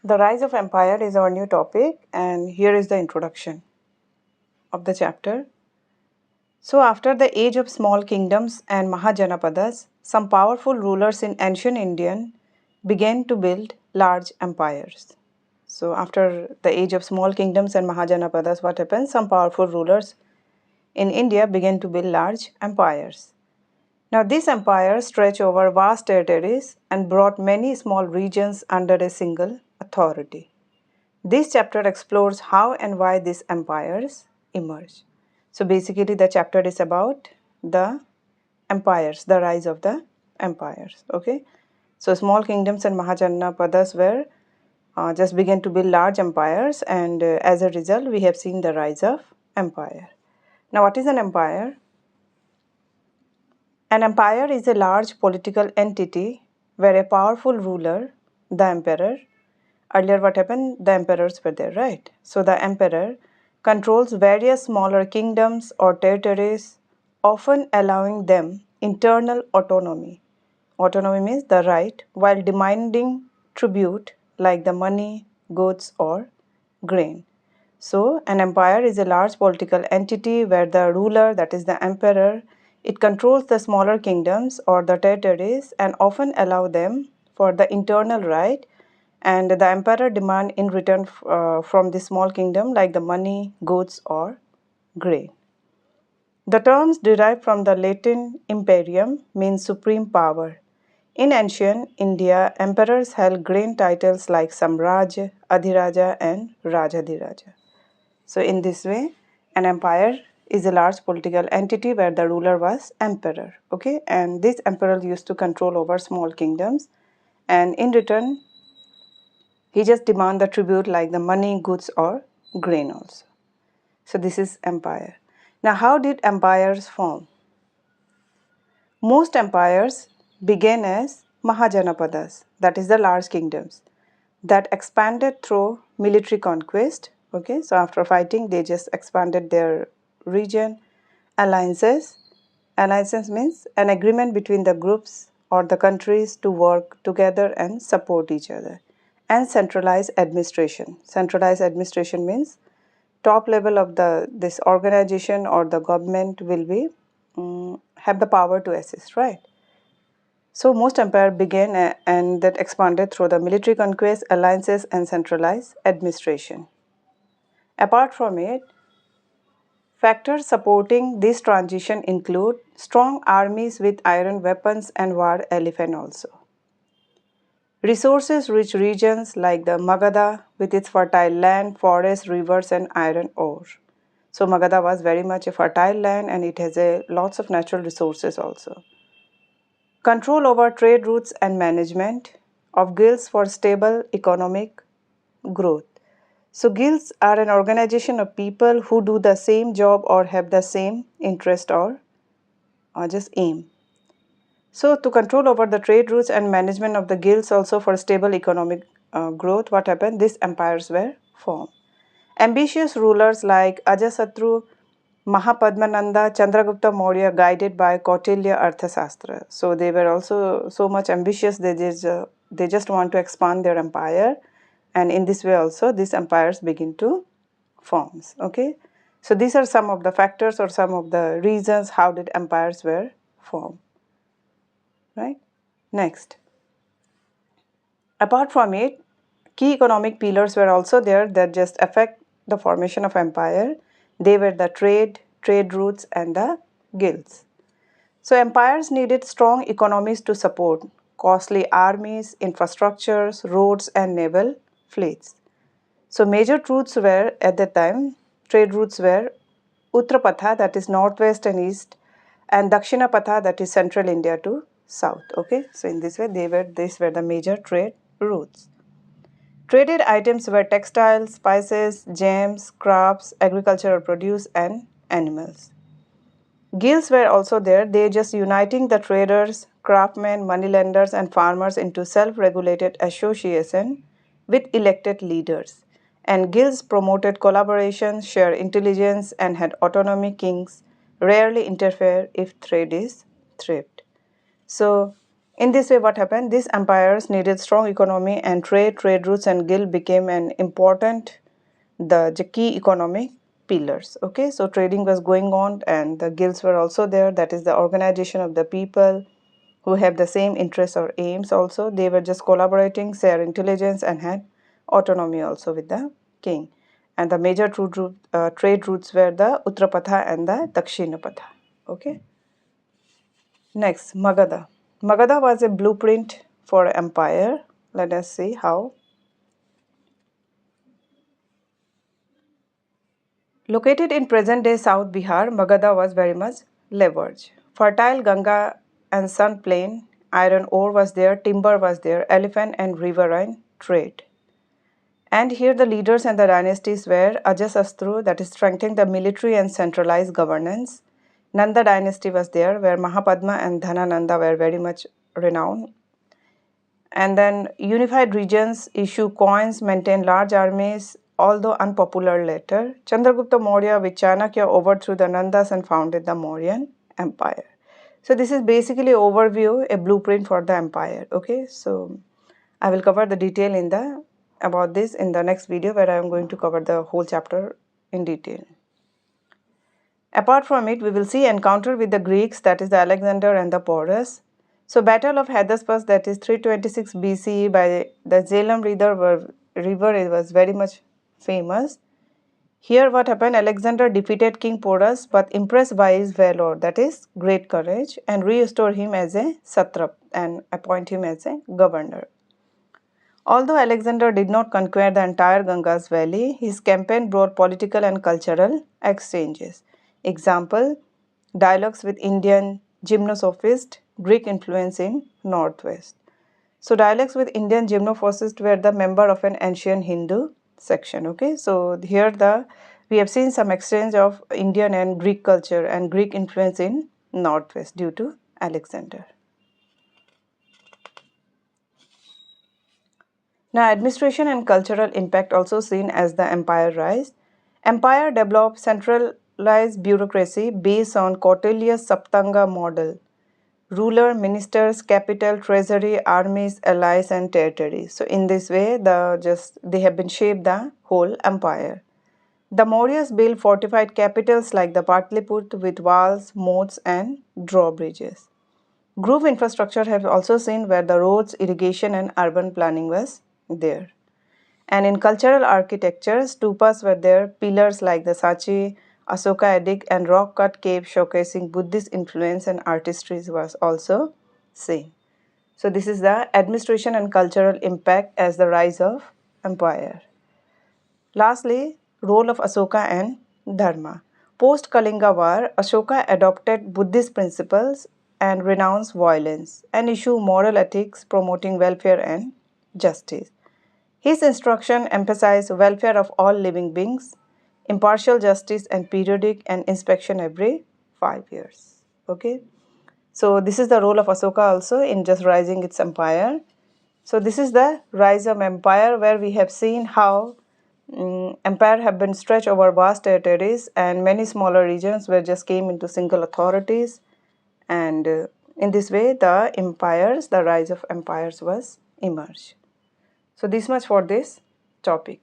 The rise of empire is our new topic, and here is the introduction of the chapter. So, after the age of small kingdoms and Mahajanapadas, some powerful rulers in ancient India began to build large empires. So, after the age of small kingdoms and Mahajanapadas, what happened? Some powerful rulers in India began to build large empires. Now, these empires stretched over vast territories and brought many small regions under a single authority. This chapter explores how and why these empires emerged. So, basically, the chapter is about the empires, the rise of the empires. Okay, so small kingdoms and Mahajanapadas were just began to build large empires, and as a result, we have seen the rise of empire. Now, what is an empire? An empire is a large political entity where a powerful ruler, the emperor, earlier what happened? The emperors were there, right? So the emperor controls various smaller kingdoms or territories, often allowing them internal autonomy. Autonomy means the right, while demanding tribute like the money, goods, or grain. So, an empire is a large political entity where the ruler, that is the emperor, it controls the smaller kingdoms or the territories and often allow them for the internal right, and the emperor demand in return from the small kingdom like the money, goods, or grain. The terms derived from the Latin imperium mean supreme power. In ancient India, emperors held great titles like Samraj, Adhiraja, and Rajadhiraja. So, in this way, an empire is a large political entity where the ruler was emperor. Okay, and this emperor used to control over small kingdoms, and in return, he just demand the tribute like the money, goods, or grain also. So, this is empire. Now, how did empires form? Most empires began as Mahajanapadas, that is the large kingdoms, that expanded through military conquest. Okay, so after fighting, they just expanded their region. Alliances. Alliances means an agreement between the groups or the countries to work together and support each other. And centralized administration. Centralized administration means top level of the this organization or the government will be have the power to assist, right? So most empire began and that expanded through the military conquest, alliances, and centralized administration. Apart from it, factors supporting this transition include strong armies with iron weapons and war elephant also. Resources-rich regions like the Magadha with its fertile land, forests, rivers, and iron ore. So Magadha was very much a fertile land and it has lots of natural resources also. Control over trade routes and management of guilds for stable economic growth. So guilds are an organization of people who do the same job or have the same interest or just aim. So to control over the trade routes and management of the guilds also for stable economic growth, what happened? These empires were formed. Ambitious rulers like Ajasatru, Mahapadmananda, Chandragupta Maurya, guided by Kautilya Arthasastra. So they were also so much ambitious, they just want to expand their empire, and in this way also these empires begin to form. Okay, so these are some of the factors or some of the reasons how did empires were formed. Right. Next, apart from it, key economic pillars were also there that just affect the formation of empire. They were the trade routes, and the guilds. So empires needed strong economies to support costly armies, infrastructures, roads, and naval fleets. So major routes were at that time, trade routes were Uttarapatha, that is northwest and east, and Dakshinapatha, that is central India to south. Okay, so in this way these were the major trade routes. Traded items were textiles, spices, gems, crafts, agricultural produce, and animals. Guilds were also there, they just uniting the traders, craftsmen, moneylenders, and farmers into self-regulated association with elected leaders. And guilds promoted collaboration, shared intelligence, and had autonomy. Kings rarely interfere if trade is thrift. So In this way, what happened? These empires needed strong economy and trade routes and guild became an important, the key economic pillars. Okay, so trading was going on and the guilds were also there. That is the organization of the people who have the same interests or aims also. They were just collaborating, share intelligence and had autonomy also with the king. And the major trade routes were the Uttarapatha and the Dakshinapatha. Okay. Next, Magadha. Magadha was a blueprint for empire. Let us see how. Located in present-day South Bihar, Magadha was very much leveraged. Fertile Ganga and Sun plain, iron ore was there, timber was there, elephant and riverine trade. And here the leaders and the dynasties were Ajasastru, that is strengthening the military and centralized governance. Nanda dynasty was there, where Mahapadma and Dhanananda were very much renowned. And then unified regions issue coins, maintain large armies, although unpopular later. Chandragupta Maurya with Chanakya overthrew the Nandas and founded the Mauryan Empire. So this is basically overview, a blueprint for the empire. Okay, so I will cover the detail about this in the next video, where I am going to cover the whole chapter in detail. Apart from it, we will see encounter with the Greeks, that is the Alexander and the Porus. So Battle of Hydaspes, that is 326 BCE by the Jhelum river, it was very much famous. Here what happened, Alexander defeated King Porus but impressed by his valor, that is great courage, and restored him as a satrap and appoint him as a governor. Although Alexander did not conquer the entire Ganga's valley, his campaign brought political and cultural exchanges. Example, dialogues with Indian gymnosophists, Greek influence in Northwest. So dialogues with Indian gymnosophists were the member of an ancient Hindu section. Okay, so here we have seen some exchange of Indian and Greek culture and Greek influence in Northwest due to Alexander. Now, administration and cultural impact also seen as the empire rise. Empire developed centralized bureaucracy based on Kautilya's Saptanga model. Ruler, ministers, capital, treasury, armies, allies and territories. So in this way, they have been shaped the whole empire. The Mauryas built fortified capitals like the Patliputra with walls, moats and drawbridges. Groove infrastructure have also seen where the roads, irrigation and urban planning was there. And in cultural architecture, stupas were there, pillars like the Sachi, Asoka Edict and rock-cut cave showcasing Buddhist influence and artistry was also seen. So this is the administration and cultural impact as the rise of empire. Lastly, role of Asoka and Dharma. Post Kalinga War, Ashoka adopted Buddhist principles and renounced violence and issued moral ethics promoting welfare and justice. His instruction emphasized welfare of all living beings, impartial justice and periodic and inspection every 5 years. Okay. So this is the role of Asoka also in just rising its empire. So this is the rise of empire, where we have seen how empire have been stretched over vast territories and many smaller regions where just came into single authorities, and in this way the rise of empires was emerged. So this much for this topic.